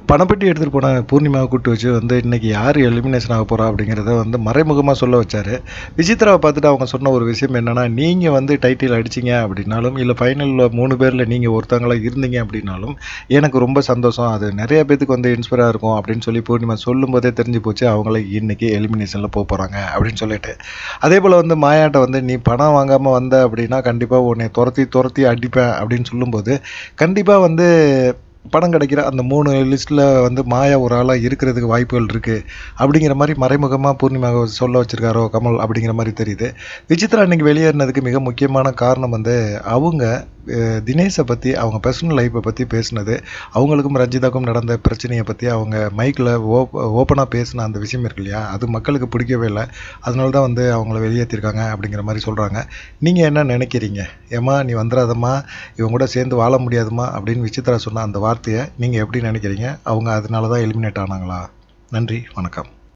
பணப்பெட்டி எடுத்துகிட்டு போன பூர்ணிமாவை கூப்பிட்டு வச்சு இன்றைக்கி யார் எலிமினேஷன் ஆக போகிறா அப்படிங்கிறத மறைமுகமாக சொல்ல வச்சார். விசித்ராவை பார்த்துட்டு அவங்க சொன்ன ஒரு விஷயம் என்னென்னா, நீங்கள் டைட்டில் அடிச்சிங்க அப்படின்னாலும், இல்லை ஃபைனலில் 3 பேரில் நீங்கள் ஒருத்தவங்களாக இருந்தீங்க அப்படின்னாலும் எனக்கு ரொம்ப சந்தோஷம். அது நிறைய பேத்துக்கு இன்ஸ்பயராக இருக்கும் அப்படின்னு சொல்லி பூர்ணிமா சொல்லும்போதே தெரிஞ்சு போச்சு அவங்கள இன்றைக்கி எலிமினேஷனில் போகிறாங்க அப்படின்னு சொல்லிட்டு. அதே போல் மாயாட்ட நீ பணம் வாங்காமல் வந்த அப்படின்னா கண்டிப்பாக உன்னை துரத்தி துரத்தி அடிப்பேன் அப்படின்னு சொல்லும்போது, கண்டிப்பாக படம் கிடைக்கிற அந்த 3 லிஸ்ட்டில் மாயா ஒரு ஆளாக இருக்கிறதுக்கு வாய்ப்புகள் இருக்குது அப்படிங்கிற மாதிரி மறைமுகமாக பூர்ணிமாவை சொல்ல வச்சுருக்காரோ கமல் அப்படிங்கிற மாதிரி தெரியுது. விசித்ரா அன்றைக்கி வெளியேறினதுக்கு மிக முக்கியமான காரணம் அவங்க தினேஷை பற்றி, அவங்க பர்சனல் லைஃப்பை பற்றி பேசினது, அவங்களுக்கும் ரஞ்சிதாவுக்கும் நடந்த பிரச்சனையை பற்றி அவங்க மைக்கில் ஓப்பனாக பேசின அந்த விஷயம் இருக்கு இல்லையா, அது மக்களுக்கு பிடிக்கவே இல்லை. அதனால தான் அவங்கள வெளியேற்றிருக்காங்க அப்படிங்கிற மாதிரி சொல்கிறாங்க. நீங்கள் என்ன நினைக்கிறீங்க? ஏம்மா நீ வந்துடாதம்மா, இவங்க கூட சேர்ந்து வாழ முடியாதுமா அப்படின்னு விசித்ரா சொன்ன அந்த வார்த்தையை நீங்கள் எப்படி நினைக்கிறீங்க? அவங்க அதனால தான் எலிமினேட் ஆனாங்களா? நன்றி, வணக்கம்.